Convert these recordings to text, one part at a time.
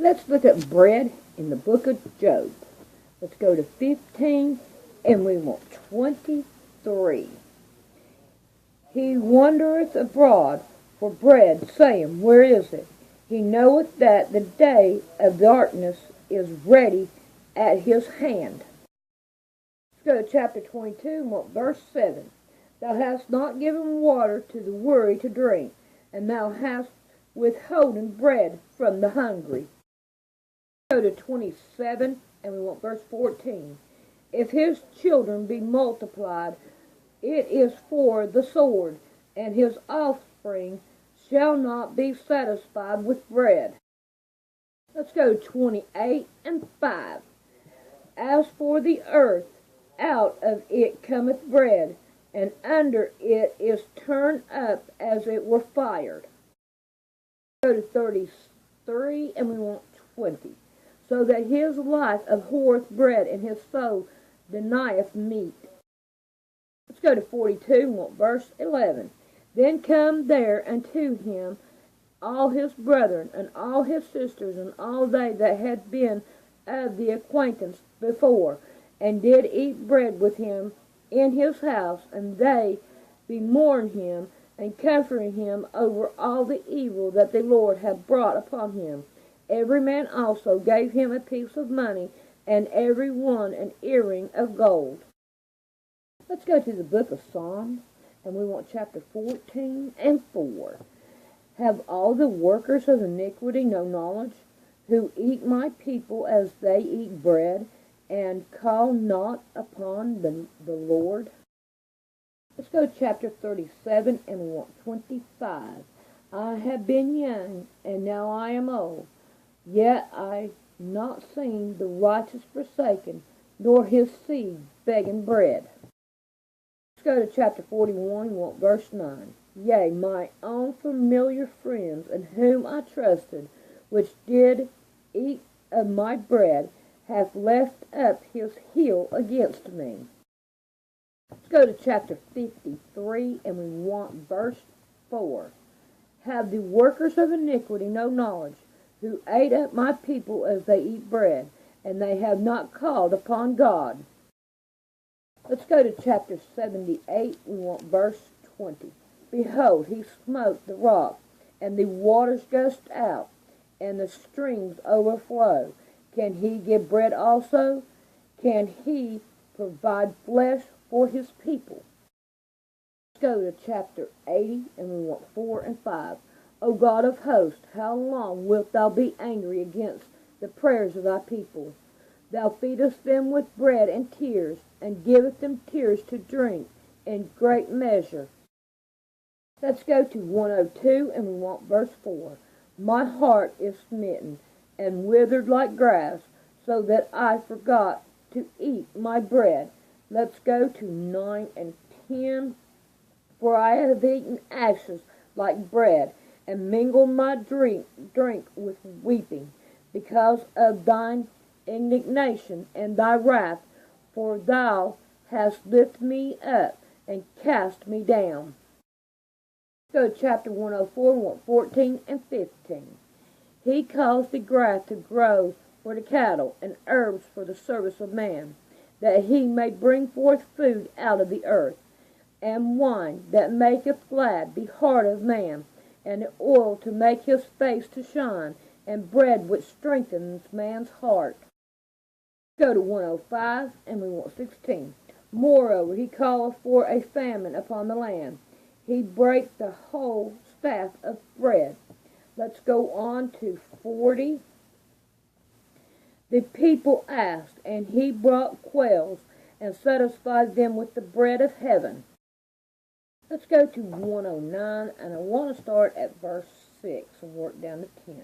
Let's look at bread in the book of Job. Let's go to 15, and we want 23. He wandereth abroad for bread, saying, Where is it? He knoweth that the day of darkness is ready at his hand. Let's go to chapter 22, and want verse 7. Thou hast not given water to the weary to drink, and thou hast withholden bread from the hungry. Go to 27, and we want verse 14. If his children be multiplied, it is for the sword, and his offspring shall not be satisfied with bread. Let's go to 28 and 5. As for the earth, out of it cometh bread, and under it is turned up as it were fired. Go to 33, and we want 20. So that his life abhorreth bread, and his soul denieth meat. Let's go to 42, and want verse 11. Then come there unto him all his brethren, and all his sisters, and all they that had been of the acquaintance before, and did eat bread with him in his house, and they bemourned him, and comforted him over all the evil that the Lord had brought upon him. Every man also gave him a piece of money, and every one an earring of gold. Let's go to the book of Psalms, and we want chapter 14 and 4. Have all the workers of iniquity no knowledge, who eat my people as they eat bread, and call not upon the Lord? Let's go to chapter 37, and we want 25. I have been young, and now I am old, yet I not seen the righteous forsaken, nor his seed begging bread. Let's go to chapter 41, want verse 9. Yea, my own familiar friends, in whom I trusted, which did eat of my bread, hath left up his heel against me. Let's go to chapter 53, and we want verse 4. Have the workers of iniquity no knowledge, who ate up my people as they eat bread, and they have not called upon God? Let's go to chapter 78, we want verse 20. Behold, he smote the rock, and the waters gushed out, and the streams overflow. Can he give bread also? Can he provide flesh for his people? Let's go to chapter 80, and we want 4 and 5. O God of hosts, how long wilt thou be angry against the prayers of thy people? Thou feedest them with bread and tears, and giveth them tears to drink in great measure. Let's go to 102, and we want verse 4. My heart is smitten, and withered like grass, so that I forgot to eat my bread. Let's go to 9 and 10. For I have eaten ashes like bread, and mingled my drink with weeping, because of thine indignation and thy wrath, for thou hast lifted me up and cast me down. Go to chapter 104, 14 and 15. He caused the grass to grow for the cattle, and herbs for the service of man, that he may bring forth food out of the earth, and wine that maketh glad the heart of man, and oil to make his face to shine, and bread which strengthens man's heart. Go to 105, and we want 16. Moreover, he calleth for a famine upon the land. He brake the whole staff of bread. Let's go on to 40. The people asked, and he brought quails, and satisfied them with the bread of heaven. Let's go to 109, and I want to start at verse 6 and work down to 10.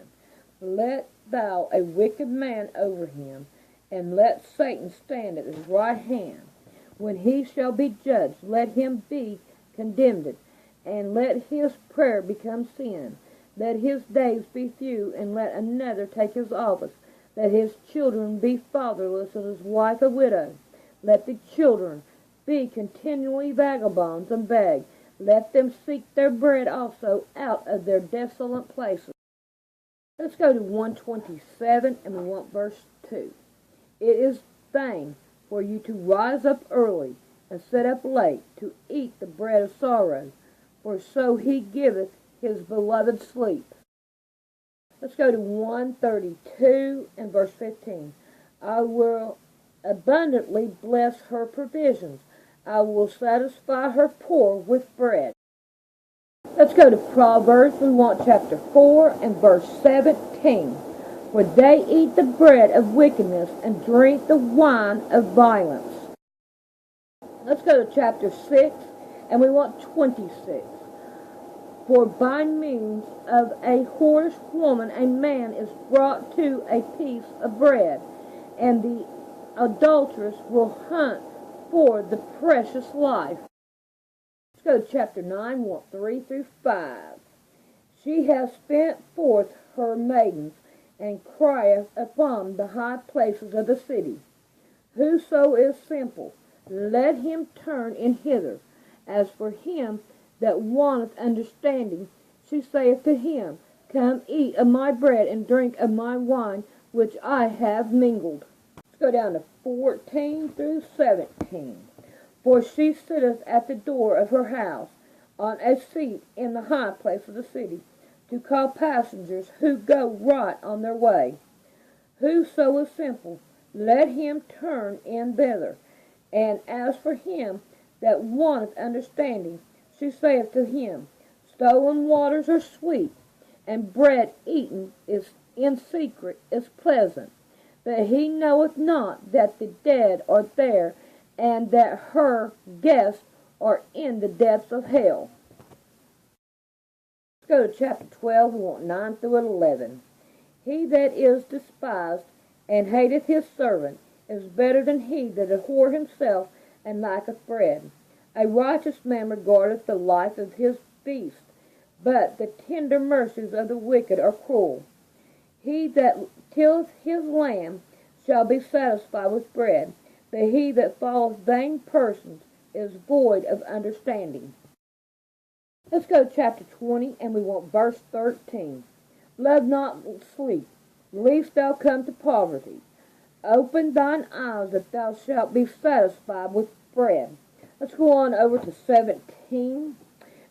Let thou a wicked man over him, and let Satan stand at his right hand. When he shall be judged, let him be condemned, and let his prayer become sin. Let his days be few, and let another take his office. Let his children be fatherless, and his wife a widow. Let the children be continually vagabonds and beg. Let them seek their bread also out of their desolate places. Let's go to 127, and we want verse 2. It is vain for you to rise up early and sit up late to eat the bread of sorrow, for so he giveth his beloved sleep. Let's go to 132 and verse 15. I will abundantly bless her provisions. I will satisfy her poor with bread. Let's go to Proverbs. We want chapter 4 and verse 17. For they eat the bread of wickedness and drink the wine of violence. Let's go to chapter 6, and we want 26. For by means of a whorish woman a man is brought to a piece of bread, and the adulteress will hunt for the precious life. Let's go to chapter 9, 3 through 5. She has spent forth her maidens, and crieth upon the high places of the city. Whoso is simple, let him turn in hither. As for him that wanteth understanding, she saith to him, Come eat of my bread, and drink of my wine, which I have mingled. Let's go down to 14 through 17. For she sitteth at the door of her house, on a seat in the high place of the city, to call passengers who go right on their way. Whoso is simple, let him turn in thither. And as for him that wanteth understanding, she saith to him, Stolen waters are sweet, and bread eaten is in secret is pleasant. But he knoweth not that the dead are there, and that her guests are in the depths of hell. Let's go to chapter 12, we want 9 through 11. He that is despised and hateth his servant is better than he that abhorreth himself and lacketh bread. A righteous man regardeth the life of his beast, but the tender mercies of the wicked are cruel. He that tilleth his land shall be satisfied with bread, but he that followeth vain persons is void of understanding. Let's go to chapter 20, and we want verse 13. Love not sleep, lest thou come to poverty. Open thine eyes, that thou shalt be satisfied with bread. Let's go on over to 17.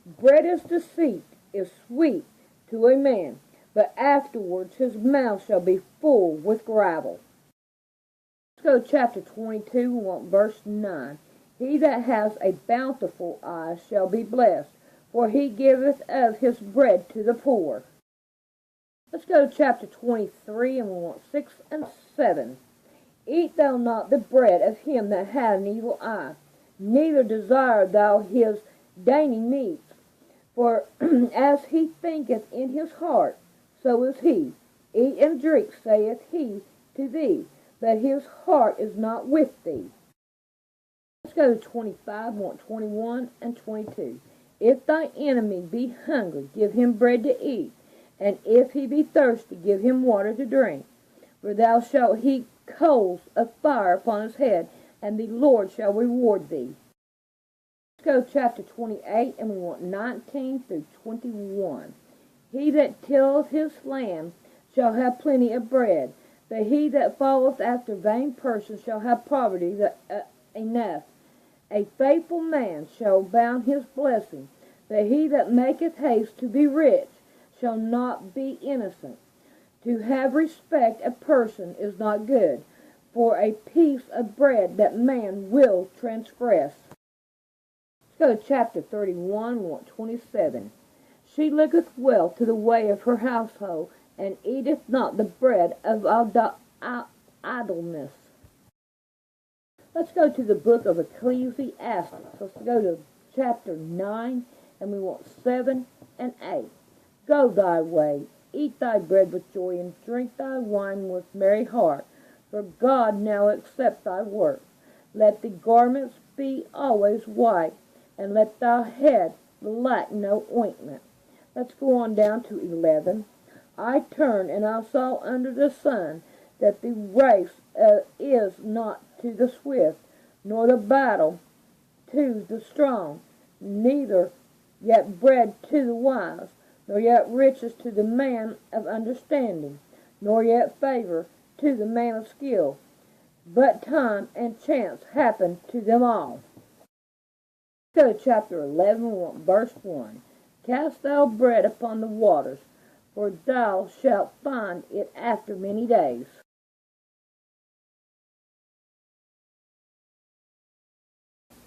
Bread is deceit, is sweet to a man, but afterwards his mouth shall be full with gravel. Let's go to chapter 22, we want verse 9. He that has a bountiful eye shall be blessed, for he giveth of his bread to the poor. Let's go to chapter 23, and we want 6 and 7. Eat thou not the bread of him that hath an evil eye, neither desire thou his dainty meats. For as he thinketh in his heart, so is he. Eat and drink, saith he to thee, but his heart is not with thee. Let's go to 25, 21, and 22. If thy enemy be hungry, give him bread to eat, and if he be thirsty, give him water to drink. For thou shalt heap coals of fire upon his head, and the Lord shall reward thee. Let's go to chapter 28, and we want 19 through 21. He that tilleth his land shall have plenty of bread, but he that followeth after vain persons shall have poverty enough. A faithful man shall bound his blessing, but he that maketh haste to be rich shall not be innocent. To have respect a person is not good, for a piece of bread that man will transgress. Let's go to chapter 31, 27. She looketh well to the way of her household, and eateth not the bread of idleness. Let's go to the book of Ecclesiastes. Let's go to chapter 9, and we want 7 and 8. Go thy way, eat thy bread with joy, and drink thy wine with merry heart, for God now accept thy work. Let the garments be always white, and let thy head lack no ointment. Let's go on down to 11. I turned, and I saw under the sun that the race is not to the swift, nor the battle to the strong, neither yet bread to the wise, nor yet riches to the man of understanding, nor yet favor to the man of skill, but time and chance happen to them all. Go to chapter 11, verse 1. Cast thou bread upon the waters, for thou shalt find it after many days.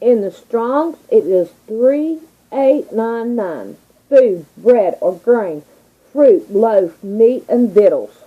In the Strong's, it is 3899. Food, bread or grain, fruit, loaf, meat, and victuals.